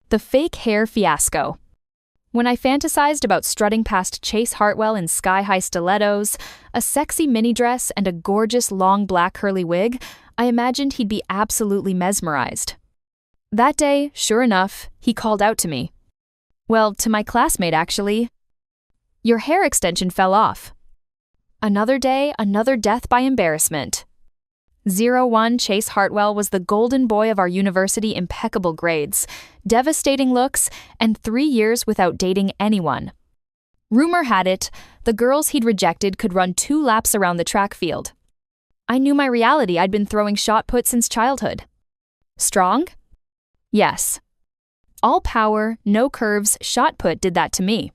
The fake hair fiasco. When I fantasized about strutting past Chase Hartwell in sky-high stilettos, a sexy mini dress, and a gorgeous long black curly wig, I imagined he'd be absolutely mesmerized. That day, sure enough, he called out to me. Well, to my classmate, actually. "Your hair extension fell off." Another day, another death by embarrassment. 01 Chase Hartwell was the golden boy of our university impeccable grades, devastating looks, and 3 years without dating anyone. Rumor had it, the girls he'd rejected could run 2 laps around the track field. I knew my reality. I'd been throwing shot put since childhood. Strong? Yes. All power, no curves, shot put did that to me.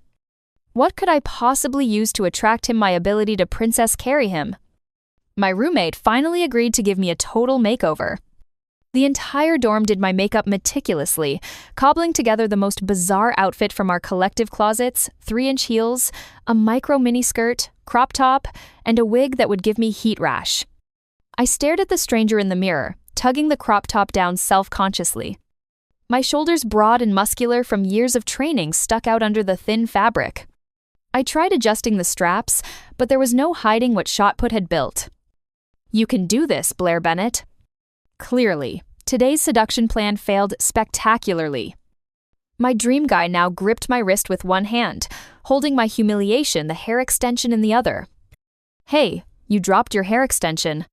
What could I possibly use to attract him? My ability to princess carry him. My roommate finally agreed to give me a total makeover. The entire dorm did my makeup meticulously, cobbling together the most bizarre outfit from our collective closets, 3-inch heels, a micro miniskirt, crop top, and a wig that would give me heat rash. I stared at the stranger in the mirror, tugging the crop top down self-consciously. My shoulders, broad and muscular from years of training, stuck out under the thin fabric. I tried adjusting the straps, but there was no hiding what shot put had built. "You can do this, Blair Bennett." Clearly, today's seduction plan failed spectacularly. My dream guy now gripped my wrist with one hand, holding my humiliation, the hair extension, in the other. "Hey, you dropped your hair extension."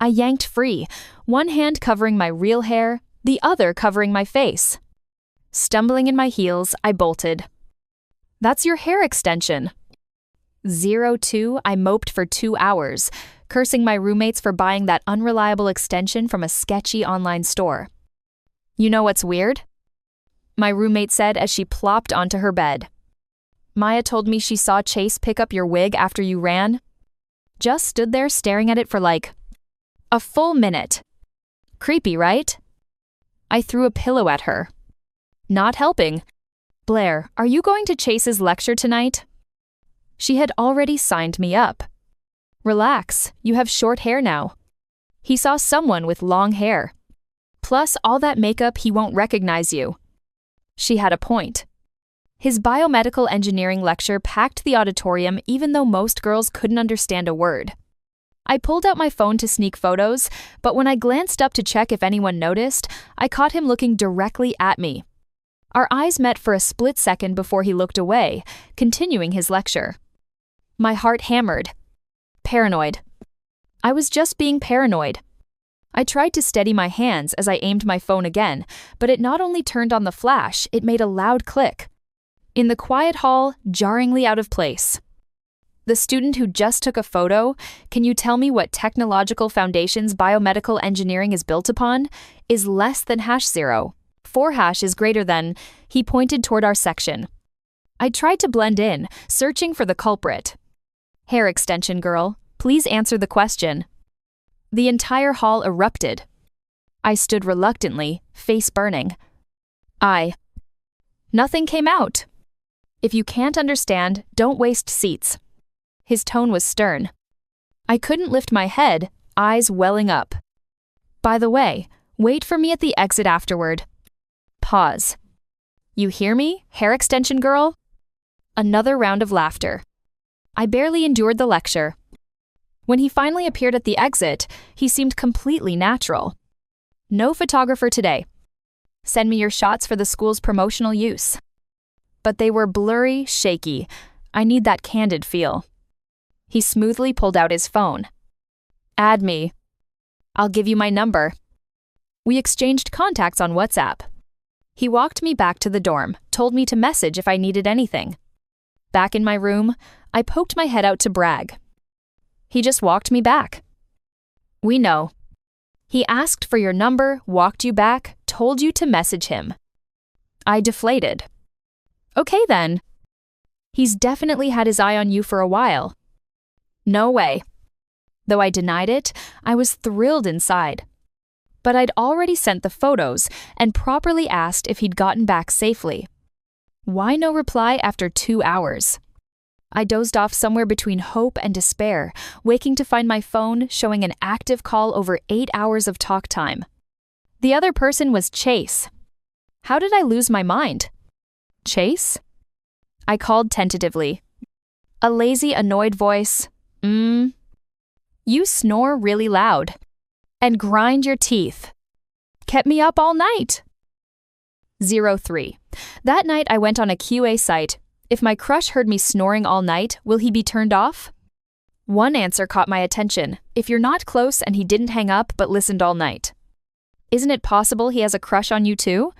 I yanked free, one hand covering my real hair, the other covering my face. Stumbling in my heels, I bolted. "That's your hair extension." 02, I moped for 2 hours, cursing my roommates for buying that unreliable extension from a sketchy online store. "You know what's weird?" my roommate said as she plopped onto her bed. "Maya told me she saw Chase pick up your wig after you ran." Just stood there staring at it for like a full minute. Creepy, right? I threw a pillow at her. Not helping. "Blair, are you going to Chase's lecture tonight?" She had already signed me up. "Relax, you have short hair now." He saw someone with long hair. Plus all that makeup, he won't recognize you. She had a point. His biomedical engineering lecture packed the auditorium even though most girls couldn't understand a word. I pulled out my phone to sneak photos, but when I glanced up to check if anyone noticed, I caught him looking directly at me. Our eyes met for a split second before he looked away, continuing his lecture. My heart hammered. Paranoid. I was just being paranoid. I tried to steady my hands as I aimed my phone again, but it not only turned on the flash, it made a loud click. In the quiet hall, jarringly out of place. "The student who just took a photo, can you tell me what technological foundations biomedical engineering is built upon, is less than #0. 4# is greater than," he pointed toward our section. I tried to blend in, searching for the culprit. "Hair extension girl, please answer the question." The entire hall erupted. I stood reluctantly, face burning. Nothing came out. "If you can't understand, don't waste seats." His tone was stern. I couldn't lift my head, eyes welling up. "By the way, wait for me at the exit afterward." Pause. "You hear me, hair extension girl?" Another round of laughter. I barely endured the lecture. When he finally appeared at the exit, he seemed completely natural. "No photographer today. Send me your shots for the school's promotional use." But they were blurry, shaky. I need that candid feel. He smoothly pulled out his phone. "Add me. I'll give you my number." We exchanged contacts on WhatsApp. He walked me back to the dorm, told me to message if I needed anything. Back in my room, I poked my head out to brag. He just walked me back. "We know. He asked for your number, walked you back, told you to message him." I deflated. "Okay then. He's definitely had his eye on you for a while." No way. Though I denied it, I was thrilled inside. But I'd already sent the photos and properly asked if he'd gotten back safely. Why no reply after 2 hours? I dozed off somewhere between hope and despair, waking to find my phone showing an active call over 8 hours of talk time. The other person was Chase. How did I lose my mind? Chase? I called tentatively. A lazy, annoyed voice. You snore really loud. And grind your teeth. Kept me up all night. 03. That night I went on a QA site. If my crush heard me snoring all night, will he be turned off? One answer caught my attention. If you're not close and he didn't hang up but listened all night. Isn't it possible he has a crush on you too?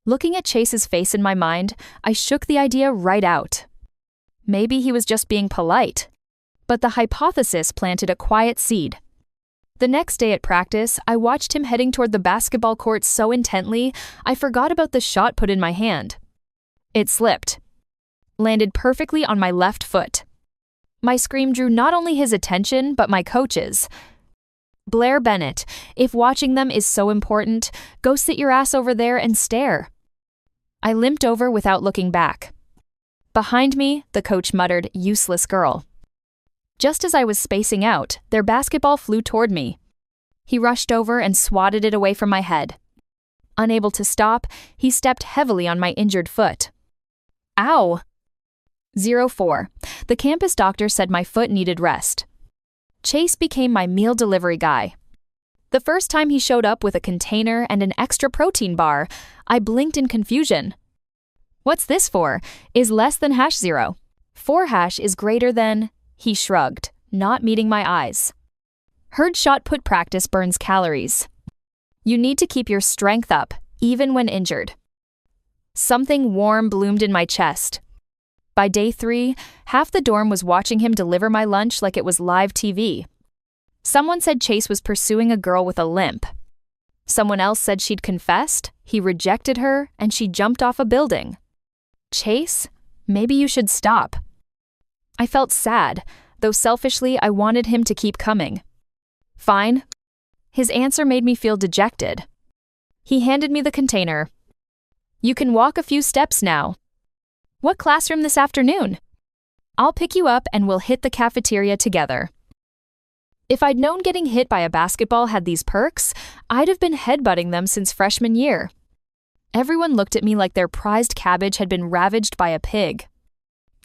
Looking at Chase's face in my mind, I shook the idea right out. Maybe he was just being polite. But the hypothesis planted a quiet seed. The next day at practice, I watched him heading toward the basketball court so intently, I forgot about the shot put in my hand. It slipped. Landed perfectly on my left foot. My scream drew not only his attention, but my coach's. Blair Bennett, if watching them is so important, go sit your ass over there and stare. I limped over without looking back. Behind me, the coach muttered, "Useless girl." Just as I was spacing out, their basketball flew toward me. He rushed over and swatted it away from my head. Unable to stop, he stepped heavily on my injured foot. Ow! 04. The campus doctor said my foot needed rest. Chase became my meal delivery guy. The first time he showed up with a container and an extra protein bar, I blinked in confusion. What's this for? Is less than #0. 4# is greater than... He shrugged, not meeting my eyes. Heard shot put practice burns calories. You need to keep your strength up, even when injured. Something warm bloomed in my chest. By day 3, half the dorm was watching him deliver my lunch like it was live TV. Someone said Chase was pursuing a girl with a limp. Someone else said she'd confessed, he rejected her, and she jumped off a building. Chase, maybe you should stop. I felt sad, though selfishly I wanted him to keep coming. Fine. His answer made me feel dejected. He handed me the container. You can walk a few steps now. What classroom this afternoon? I'll pick you up and we'll hit the cafeteria together. If I'd known getting hit by a basketball had these perks, I'd have been headbutting them since freshman year. Everyone looked at me like their prized cabbage had been ravaged by a pig.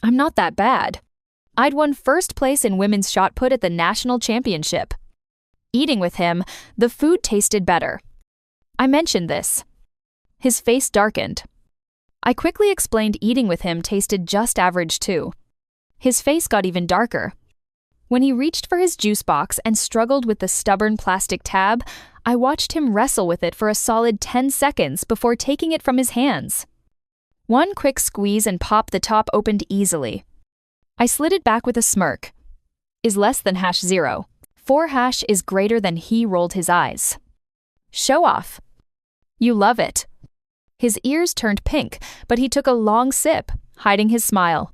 I'm not that bad. I'd won first place in women's shot put at the national championship. Eating with him, the food tasted better. I mentioned this. His face darkened. I quickly explained eating with him tasted just average too. His face got even darker. When he reached for his juice box and struggled with the stubborn plastic tab, I watched him wrestle with it for a solid 10 seconds before taking it from his hands. One quick squeeze and pop, the top opened easily. I slid it back with a smirk. Is less than #0. 4# is greater than. He rolled his eyes. Show off. You love it. His ears turned pink, but he took a long sip, hiding his smile.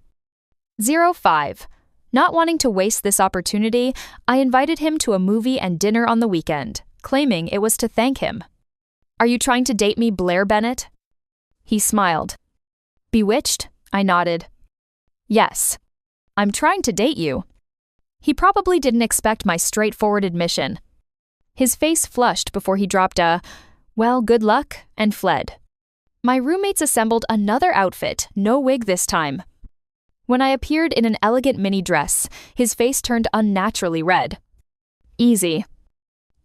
05. Not wanting to waste this opportunity, I invited him to a movie and dinner on the weekend, claiming it was to thank him. Are you trying to date me, Blair Bennett? He smiled. Bewitched? I nodded. Yes. I'm trying to date you. He probably didn't expect my straightforward admission. His face flushed before he dropped a, "Well, good luck," and fled. My roommates assembled another outfit, no wig this time. When I appeared in an elegant mini dress, his face turned unnaturally red. Easy.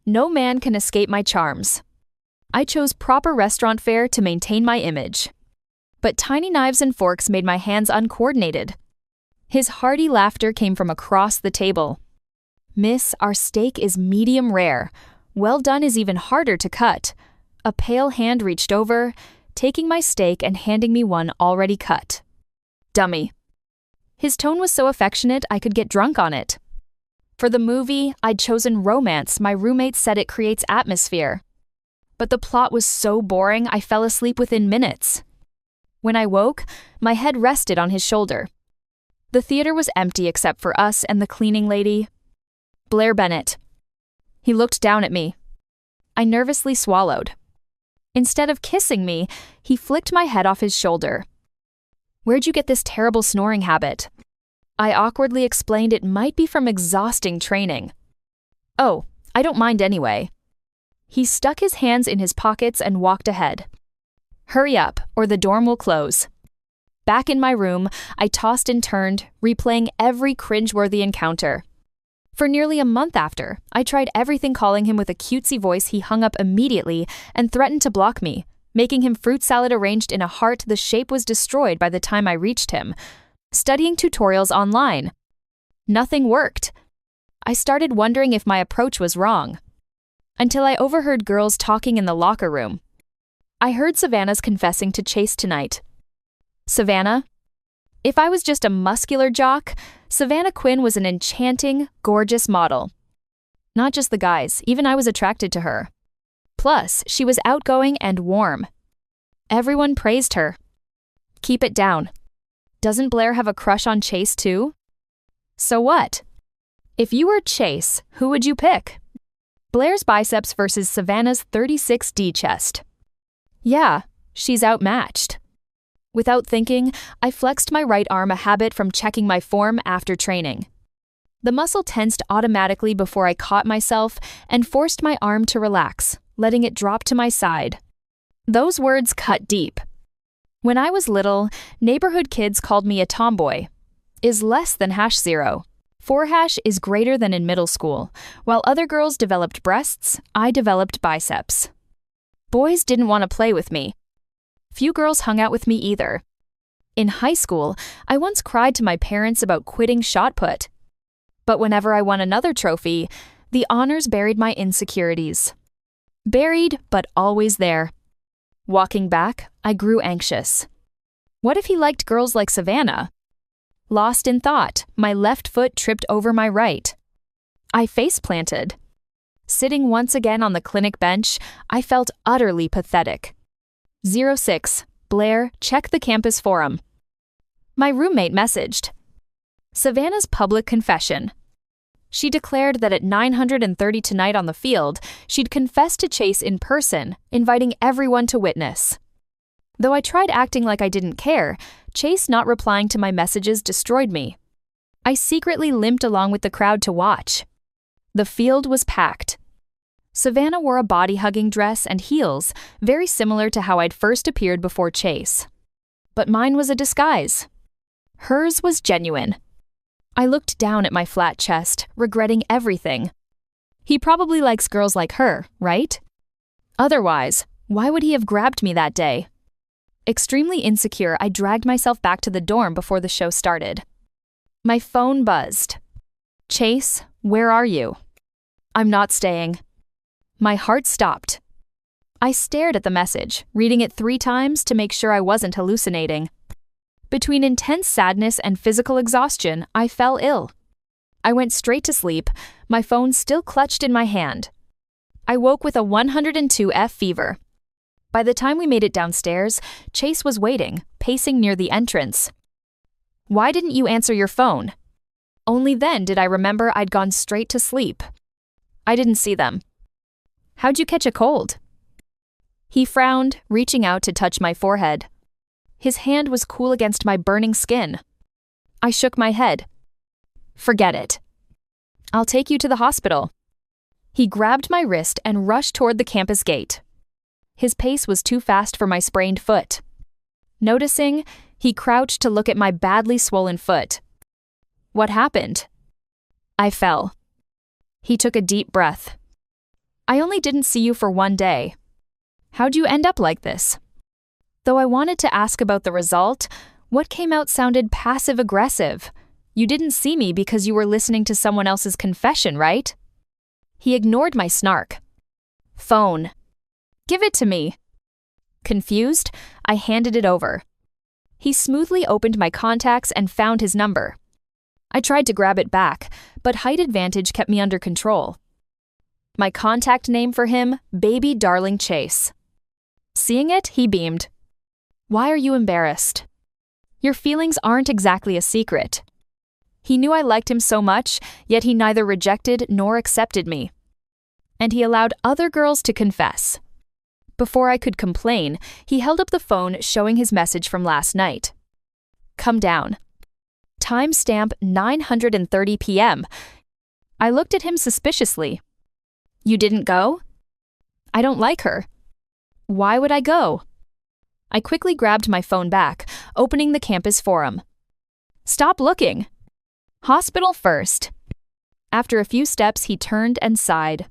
No man can escape my charms. I chose proper restaurant fare to maintain my image. But tiny knives and forks made my hands uncoordinated. His hearty laughter came from across the table. Miss, our steak is medium rare. Well done is even harder to cut. A pale hand reached over, taking my steak and handing me one already cut. Dummy. His tone was so affectionate I could get drunk on it. For the movie, I'd chosen romance. My roommate said it creates atmosphere. But the plot was so boring I fell asleep within minutes. When I woke, my head rested on his shoulder. The theater was empty except for us and the cleaning lady. Blair Bennett. He looked down at me. I nervously swallowed. Instead of kissing me, he flicked my head off his shoulder. Where'd you get this terrible snoring habit? I awkwardly explained it might be from exhausting training. Oh, I don't mind anyway. He stuck his hands in his pockets and walked ahead. Hurry up, or the dorm will close. Back in my room, I tossed and turned, replaying every cringeworthy encounter. For nearly a month after, I tried everything calling him with a cutesy voice he hung up immediately and threatened to block me, making him fruit salad arranged in a heart the shape was destroyed by the time I reached him. Studying tutorials online. Nothing worked. I started wondering if my approach was wrong. Until I overheard girls talking in the locker room. I heard Savannah's confessing to Chase tonight. Savannah? If I was just a muscular jock, Savannah Quinn was an enchanting, gorgeous model. Not just the guys, even I was attracted to her. Plus, she was outgoing and warm. Everyone praised her. Keep it down. Doesn't Blair have a crush on Chase too? So what? If you were Chase, who would you pick? Blair's biceps versus Savannah's 36D chest. Yeah, she's outmatched. Without thinking, I flexed my right arm, a habit from checking my form after training. The muscle tensed automatically before I caught myself and forced my arm to relax, letting it drop to my side. Those words cut deep. When I was little, neighborhood kids called me a tomboy. Is less than #0. 4# is greater than in middle school. While other girls developed breasts, I developed biceps. Boys didn't want to play with me. Few girls hung out with me either. In high school, I once cried to my parents about quitting shot put. But whenever I won another trophy, the honors buried my insecurities. Buried, but always there. Walking back, I grew anxious. What if he liked girls like Savannah? Lost in thought, my left foot tripped over my right. I face-planted. Sitting once again on the clinic bench, I felt utterly pathetic. 06, Blair, check the campus forum. My roommate messaged. Savannah's public confession. She declared that at 9:30 tonight on the field, she'd confess to Chase in person, inviting everyone to witness. Though I tried acting like I didn't care, Chase not replying to my messages destroyed me. I secretly limped along with the crowd to watch. The field was packed. Savannah wore a body-hugging dress and heels, very similar to how I'd first appeared before Chase. But mine was a disguise. Hers was genuine. I looked down at my flat chest, regretting everything. He probably likes girls like her, right? Otherwise, why would he have grabbed me that day? Extremely insecure, I dragged myself back to the dorm before the show started. My phone buzzed. Chase, where are you? I'm not staying. My heart stopped. I stared at the message, reading it 3 times to make sure I wasn't hallucinating. Between intense sadness and physical exhaustion, I fell ill. I went straight to sleep, my phone still clutched in my hand. I woke with a 102F fever. By the time we made it downstairs, Chase was waiting, pacing near the entrance. Why didn't you answer your phone? Only then did I remember I'd gone straight to sleep. I didn't see them. How'd you catch a cold? He frowned, reaching out to touch my forehead. His hand was cool against my burning skin. I shook my head. Forget it. I'll take you to the hospital. He grabbed my wrist and rushed toward the campus gate. His pace was too fast for my sprained foot. Noticing, he crouched to look at my badly swollen foot. What happened? I fell. He took a deep breath. I only didn't see you for 1 day. How'd you end up like this? Though I wanted to ask about the result, what came out sounded passive-aggressive. You didn't see me because you were listening to someone else's confession, right? He ignored my snark. Phone. Give it to me. Confused, I handed it over. He smoothly opened my contacts and found his number. I tried to grab it back, but height advantage kept me under control. My contact name for him, Baby Darling Chase. Seeing it, he beamed. Why are you embarrassed? Your feelings aren't exactly a secret. He knew I liked him so much, yet he neither rejected nor accepted me. And he allowed other girls to confess. Before I could complain, he held up the phone showing his message from last night. Come down. Timestamp 9:30 p.m. I looked at him suspiciously. You didn't go? I don't like her. Why would I go? I quickly grabbed my phone back, opening the campus forum. Stop looking. Hospital first. After a few steps, he turned and sighed.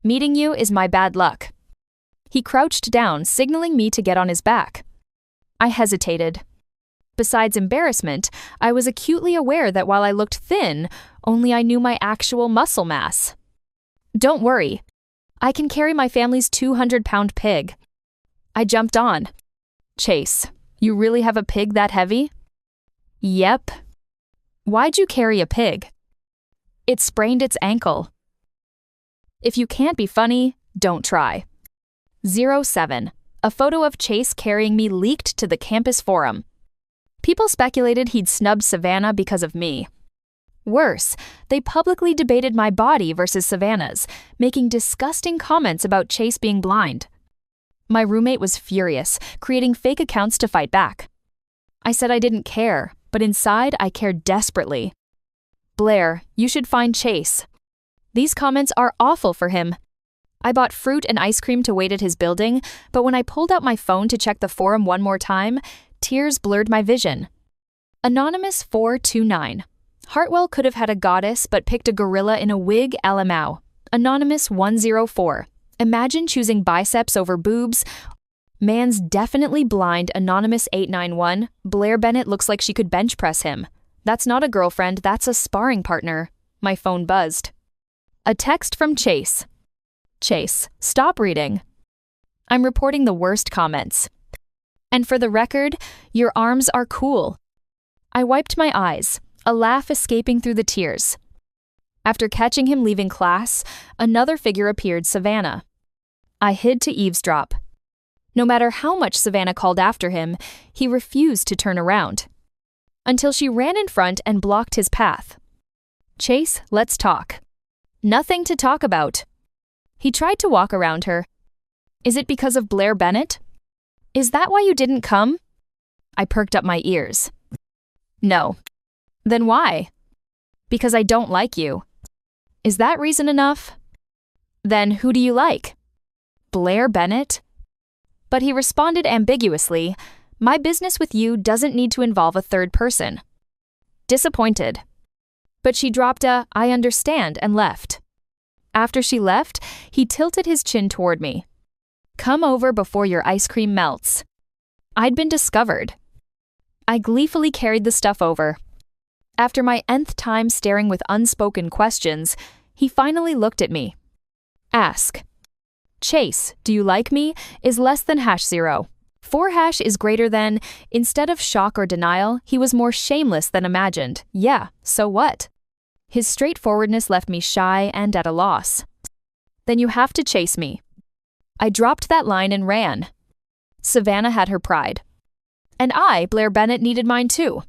Meeting you is my bad luck. He crouched down, signaling me to get on his back. I hesitated. Besides embarrassment, I was acutely aware that while I looked thin, only I knew my actual muscle mass. Don't worry. I can carry my family's 200-pound pig. I jumped on. Chase, you really have a pig that heavy? Yep. Why'd you carry a pig? It sprained its ankle. If you can't be funny, don't try. 07. A photo of Chase carrying me leaked to the campus forum. People speculated he'd snubbed Savannah because of me. Worse, they publicly debated my body versus Savannah's, making disgusting comments about Chase being blind. My roommate was furious, creating fake accounts to fight back. I said I didn't care, but inside I cared desperately. Blair, you should find Chase. These comments are awful for him. I bought fruit and ice cream to wait at his building, but when I pulled out my phone to check the forum one more time, tears blurred my vision. Anonymous 429. Hartwell could have had a goddess but picked a gorilla in a wig, LMAO. Anonymous 104. Imagine choosing biceps over boobs. Man's definitely blind. Anonymous 891. Blair Bennett looks like she could bench press him. That's not a girlfriend, that's a sparring partner. My phone buzzed. A text from Chase. Chase, stop reading. I'm reporting the worst comments. And for the record, your arms are cool. I wiped my eyes, a laugh escaping through the tears. After catching him leaving class, another figure appeared, Savannah. I hid to eavesdrop. No matter how much Savannah called after him, he refused to turn around. Until she ran in front and blocked his path. Chase, let's talk. Nothing to talk about. He tried to walk around her. Is it because of Blair Bennett? Is that why you didn't come? I perked up my ears. No. Then why? Because I don't like you. Is that reason enough? Then who do you like? Blair Bennett? But he responded ambiguously, my business with you doesn't need to involve a third person. Disappointed. But she dropped a, I understand, and left. After she left, he tilted his chin toward me. Come over before your ice cream melts. I'd been discovered. I gleefully carried the stuff over. After my nth time staring with unspoken questions, he finally looked at me. Ask. Chase, do you like me? Is less than #0. 4# is greater than, instead of shock or denial, he was more shameless than imagined. Yeah, so what? His straightforwardness left me shy and at a loss. Then you have to chase me. I dropped that line and ran. Savannah had her pride. And I, Blair Bennett, needed mine too.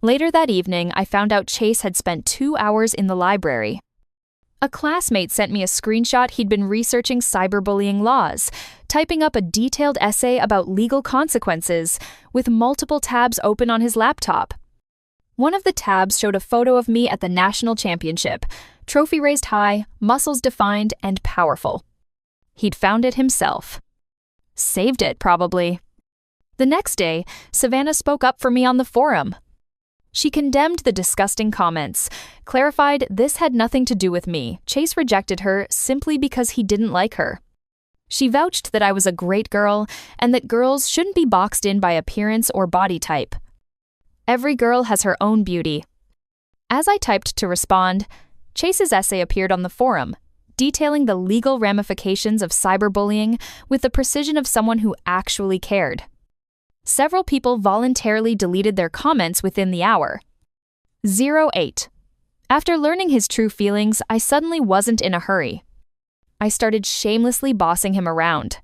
Later that evening, I found out Chase had spent 2 hours in the library. A classmate sent me a screenshot he'd been researching cyberbullying laws, typing up a detailed essay about legal consequences, with multiple tabs open on his laptop. One of the tabs showed a photo of me at the national championship, trophy raised high, muscles defined, and powerful. He'd found it himself. Saved it, probably. The next day, Savannah spoke up for me on the forum. She condemned the disgusting comments, clarified this had nothing to do with me. Chase rejected her simply because he didn't like her. She vouched that I was a great girl and that girls shouldn't be boxed in by appearance or body type. Every girl has her own beauty. As I typed to respond, Chase's essay appeared on the forum, detailing the legal ramifications of cyberbullying with the precision of someone who actually cared. Several people voluntarily deleted their comments within the hour. 08. After learning his true feelings, I suddenly wasn't in a hurry. I started shamelessly bossing him around.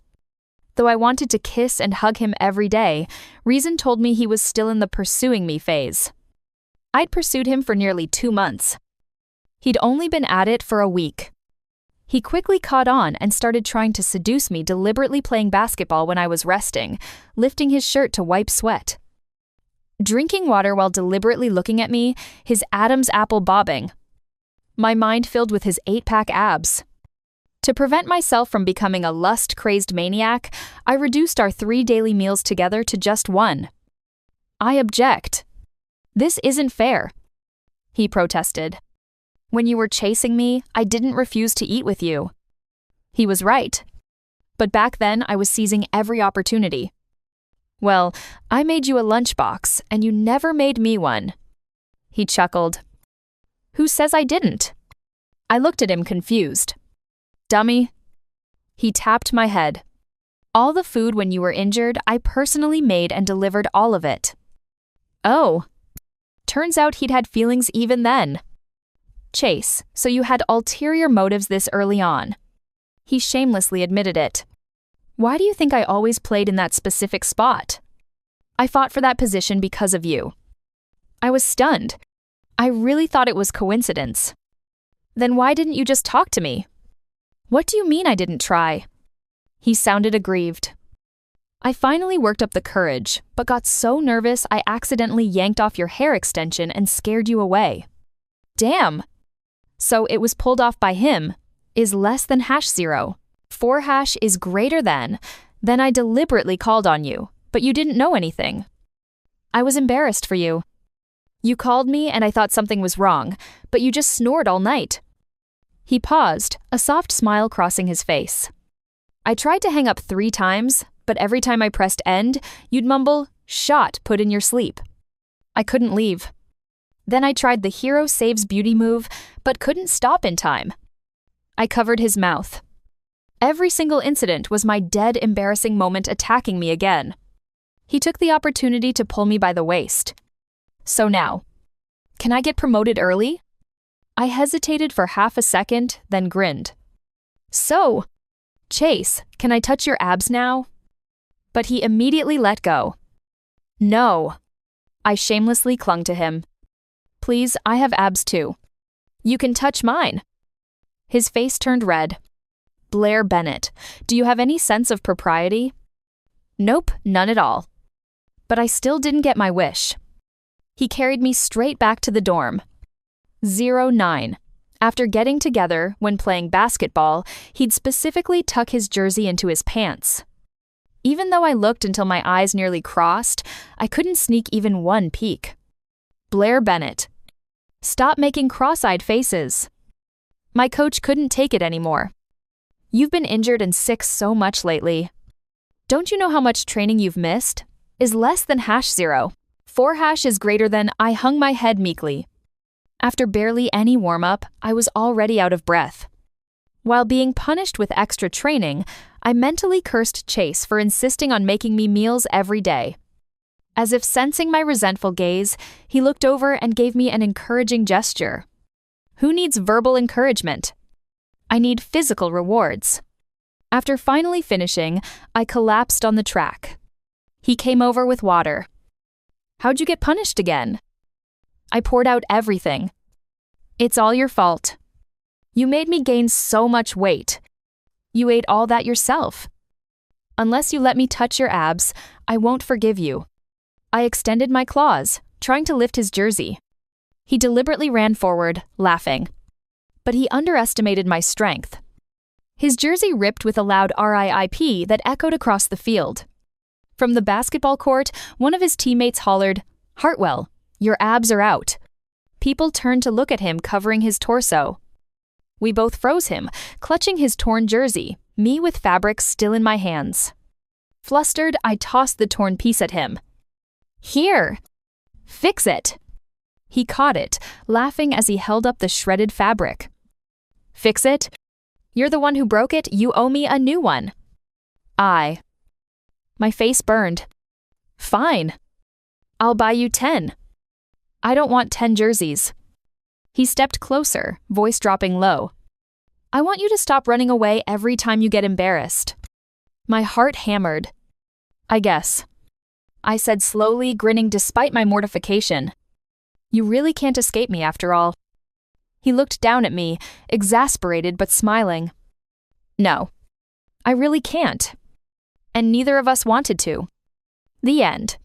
Though I wanted to kiss and hug him every day, reason told me he was still in the pursuing me phase. I'd pursued him for nearly 2 months. He'd only been at it for a week. He quickly caught on and started trying to seduce me, deliberately playing basketball when I was resting, lifting his shirt to wipe sweat. Drinking water while deliberately looking at me, his Adam's apple bobbing. My mind filled with his 8-pack abs. To prevent myself from becoming a lust-crazed maniac, I reduced our 3 daily meals together to just 1. I object. This isn't fair, he protested. When you were chasing me, I didn't refuse to eat with you. He was right. But back then, I was seizing every opportunity. Well, I made you a lunchbox, and you never made me one. He chuckled. Who says I didn't? I looked at him confused. Dummy. He tapped my head. All the food when you were injured, I personally made and delivered all of it. Oh. Turns out he'd had feelings even then. Chase, so you had ulterior motives this early on. He shamelessly admitted it. Why do you think I always played in that specific spot? I fought for that position because of you. I was stunned. I really thought it was coincidence. Then why didn't you just talk to me? What do you mean I didn't try? He sounded aggrieved. I finally worked up the courage, but got so nervous I accidentally yanked off your hair extension and scared you away. Damn! So it was pulled off by him, is less than #0. 4# is greater than, then I deliberately called on you, but you didn't know anything. I was embarrassed for you. You called me and I thought something was wrong, but you just snored all night. He paused, a soft smile crossing his face. I tried to hang up 3 times, but every time I pressed end, you'd mumble, "Shot put in your sleep." I couldn't leave. Then I tried the hero saves beauty move, but couldn't stop in time. I covered his mouth. Every single incident was my dead embarrassing moment attacking me again. He took the opportunity to pull me by the waist. So now, can I get promoted early? I hesitated for half a second, then grinned. So, Chase, can I touch your abs now? But he immediately let go. No. I shamelessly clung to him. Please, I have abs too. You can touch mine. His face turned red. Blair Bennett, do you have any sense of propriety? Nope, none at all. But I still didn't get my wish. He carried me straight back to the dorm. 09. After getting together, when playing basketball, he'd specifically tuck his jersey into his pants. Even though I looked until my eyes nearly crossed, I couldn't sneak even one peek. Blair Bennett. Stop making cross-eyed faces. My coach couldn't take it anymore. You've been injured and sick so much lately. Don't you know how much training you've missed? Is less than #0. 4# is greater than I hung my head meekly. After barely any warm-up, I was already out of breath. While being punished with extra training, I mentally cursed Chase for insisting on making me meals every day. As if sensing my resentful gaze, he looked over and gave me an encouraging gesture. Who needs verbal encouragement? I need physical rewards. After finally finishing, I collapsed on the track. He came over with water. How'd you get punished again? I poured out everything. It's all your fault. You made me gain so much weight. You ate all that yourself. Unless you let me touch your abs, I won't forgive you. I extended my claws, trying to lift his jersey. He deliberately ran forward, laughing. But he underestimated my strength. His jersey ripped with a loud RIP that echoed across the field. From the basketball court, one of his teammates hollered, "Hartwell, your abs are out." People turned to look at him covering his torso. We both froze him, clutching his torn jersey, me with fabric still in my hands. Flustered, I tossed the torn piece at him. Here! Fix it! He caught it, laughing as he held up the shredded fabric. Fix it? You're the one who broke it, you owe me a new one. My face burned. Fine. I'll buy you 10. I don't want 10 jerseys. He stepped closer, voice dropping low. I want you to stop running away every time you get embarrassed. My heart hammered. I guess. I said slowly, grinning despite my mortification. You really can't escape me after all. He looked down at me, exasperated but smiling. No, I really can't. And neither of us wanted to. The end.